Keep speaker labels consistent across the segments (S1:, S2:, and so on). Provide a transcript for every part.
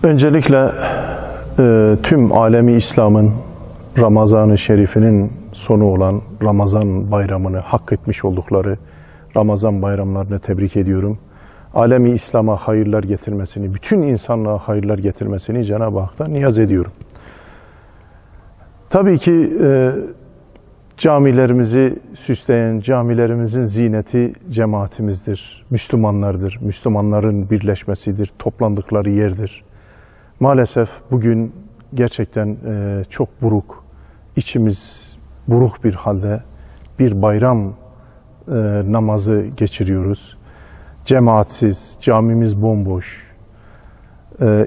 S1: Öncelikle tüm alemi İslam'ın Ramazan-ı Şerif'inin sonu olan Ramazan bayramını hak etmiş oldukları Ramazan bayramlarını tebrik ediyorum. Alemi İslam'a hayırlar getirmesini, bütün insanlığa hayırlar getirmesini Cenab-ı Hak'tan niyaz ediyorum. Tabii ki camilerimizi süsleyen, camilerimizin zineti cemaatimizdir, Müslümanlardır. Müslümanların birleşmesidir, toplandıkları yerdir. Maalesef bugün gerçekten çok buruk, içimiz buruk bir halde bir bayram namazı geçiriyoruz. Cemaatsiz, camimiz bomboş.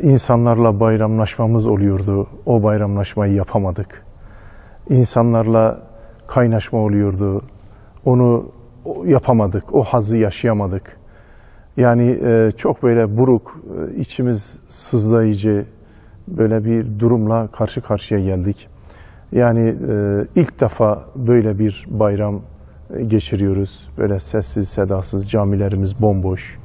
S1: İnsanlarla bayramlaşmamız oluyordu, o bayramlaşmayı yapamadık. İnsanlarla kaynaşma oluyordu, onu yapamadık, o hazzı yaşayamadık. Yani çok böyle buruk, içimiz sızlayıcı böyle bir durumla karşı karşıya geldik. Yani ilk defa böyle bir bayram geçiriyoruz. Böyle sessiz sedasız, camilerimiz bomboş.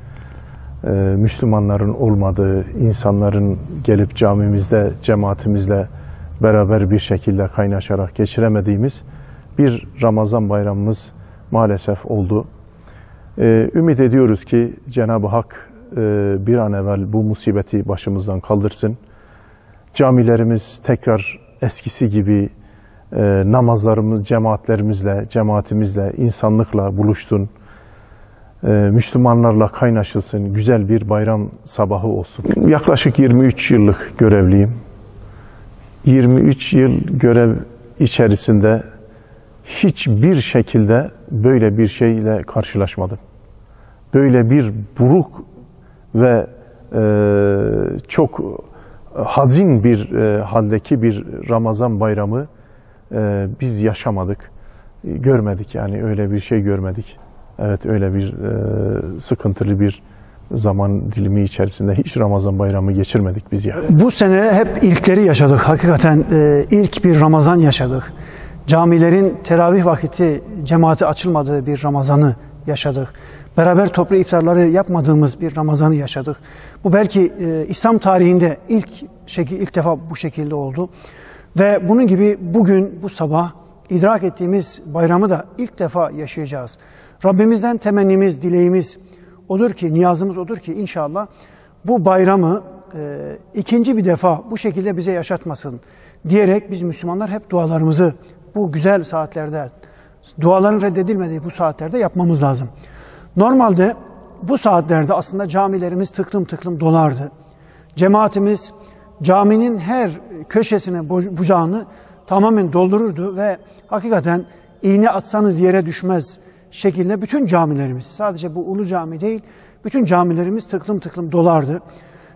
S1: Müslümanların olmadığı, insanların gelip camimizde, cemaatimizle beraber bir şekilde kaynaşarak geçiremediğimiz bir Ramazan bayramımız maalesef oldu. Ümit ediyoruz ki Cenab-ı Hak bir an evvel bu musibeti başımızdan kaldırsın. Camilerimiz tekrar eskisi gibi namazlarımız, cemaatimizle, insanlıkla buluşsun. Müslümanlarla kaynaşılsın, güzel bir bayram sabahı olsun. Yaklaşık 23 yıllık görevliyim. 23 yıl görev içerisinde hiçbir şekilde böyle bir şeyle karşılaşmadım. Böyle bir buruk ve çok hazin bir haldeki bir Ramazan bayramı biz yaşamadık, görmedik, yani öyle bir şey görmedik. Evet, öyle bir sıkıntılı bir zaman dilimi içerisinde hiç Ramazan bayramı geçirmedik biz yani.
S2: Bu sene hep ilkleri yaşadık. Hakikaten ilk bir Ramazan yaşadık. Camilerin teravih vakiti cemaate açılmadığı bir Ramazan'ı yaşadık. Beraber toplu iftarları yapmadığımız bir Ramazan'ı yaşadık. Bu belki İslam tarihinde ilk defa bu şekilde oldu. Ve bunun gibi bugün, bu sabah idrak ettiğimiz bayramı da ilk defa yaşayacağız. Rabbimizden temennimiz, dileğimiz odur ki, niyazımız odur ki inşallah bu bayramı ikinci bir defa bu şekilde bize yaşatmasın diyerek biz Müslümanlar hep dualarımızı bu güzel saatlerde, duaların reddedilmediği bu saatlerde yapmamız lazım. Normalde bu saatlerde aslında camilerimiz tıklım tıklım dolardı. Cemaatimiz caminin her köşesine, bucağını tamamen doldururdu ve hakikaten iğne atsanız yere düşmez şekilde bütün camilerimiz, sadece bu Ulu Cami değil, bütün camilerimiz tıklım tıklım dolardı.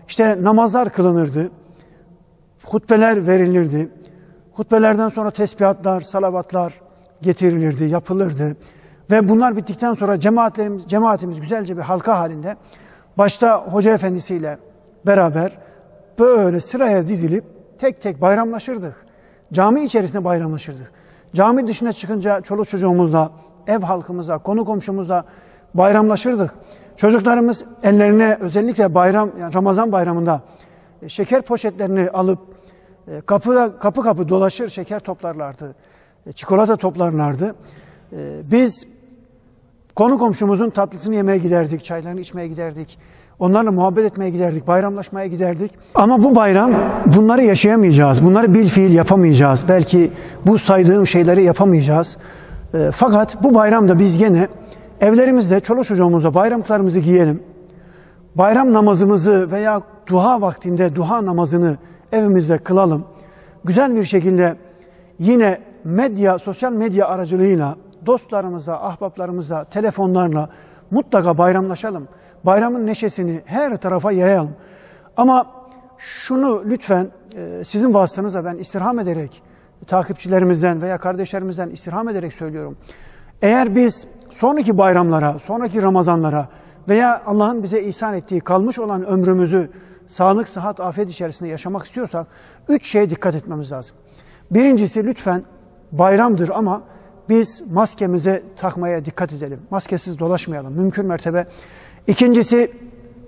S2: İşte namazlar kılınırdı, hutbeler verilirdi, hutbelerden sonra tesbihatlar, salavatlar getirilirdi, yapılırdı. Ve bunlar bittikten sonra cemaatimiz güzelce bir halka halinde, başta hoca efendisiyle beraber böyle sıraya dizilip tek tek bayramlaşırdık. Cami içerisinde bayramlaşırdık. Cami dışına çıkınca çoluk çocuğumuzla, ev halkımızla, konu komşumuzla bayramlaşırdık. Çocuklarımız ellerine özellikle yani Ramazan bayramında şeker poşetlerini alıp kapı kapı dolaşır şeker toplarlardı, çikolata toplarlardı. Biz konu komşumuzun tatlısını yemeye giderdik, çaylarını içmeye giderdik. Onlarla muhabbet etmeye giderdik, bayramlaşmaya giderdik. Ama bu bayram bunları yaşayamayacağız, bunları bilfiil yapamayacağız. Belki bu saydığım şeyleri yapamayacağız. Fakat bu bayramda biz gene evlerimizde çoluk çocuğumuzla bayramlarımızı giyelim. Bayram namazımızı veya duha vaktinde duha namazını evimizde kılalım. Güzel bir şekilde yine sosyal medya aracılığıyla dostlarımıza, ahbaplarımıza, telefonlarla mutlaka bayramlaşalım. Bayramın neşesini her tarafa yayalım. Ama şunu lütfen sizin vasıtanızla ben istirham ederek, takipçilerimizden veya kardeşlerimizden istirham ederek söylüyorum. Eğer biz sonraki bayramlara, sonraki Ramazanlara veya Allah'ın bize ihsan ettiği kalmış olan ömrümüzü sağlık, sıhhat, afiyet içerisinde yaşamak istiyorsak 3 şeye dikkat etmemiz lazım. Birincisi, lütfen bayramdır ama biz maskemize takmaya dikkat edelim. Maskesiz dolaşmayalım mümkün mertebe. İkincisi,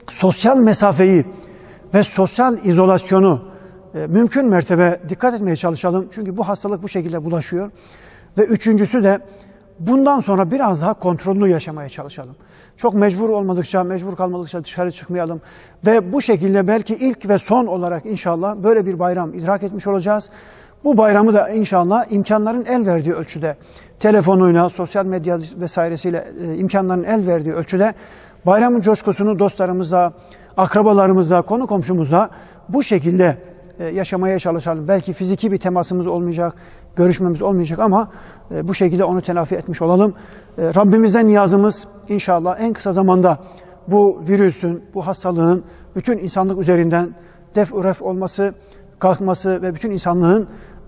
S2: sosyal mesafeyi ve sosyal izolasyonu mümkün mertebe dikkat etmeye çalışalım. Çünkü bu hastalık bu şekilde bulaşıyor. Ve üçüncüsü de bundan sonra biraz daha kontrollü yaşamaya çalışalım. Çok mecbur kalmadıkça dışarı çıkmayalım. Ve bu şekilde belki ilk ve son olarak inşallah böyle bir bayram idrak etmiş olacağız. Bu bayramı da inşallah imkanların el verdiği ölçüde, telefonuyla, sosyal medya vesairesiyle imkanların el verdiği ölçüde bayramın coşkusunu dostlarımızla, akrabalarımızla, konu komşumuzla bu şekilde yaşamaya çalışalım. Belki fiziki bir temasımız olmayacak, görüşmemiz olmayacak ama bu şekilde onu telafi etmiş olalım. Rabbimizden niyazımız inşallah en kısa zamanda bu virüsün, bu hastalığın bütün insanlık üzerinden def-ü-ref olması, kalkması ve bütün insanlığın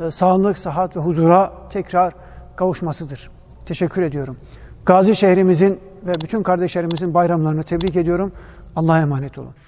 S2: sağlık, sıhhat ve huzura tekrar kavuşmasıdır. Teşekkür ediyorum. Gazi şehrimizin ve bütün kardeşlerimizin bayramlarını tebrik ediyorum. Allah'a emanet olun.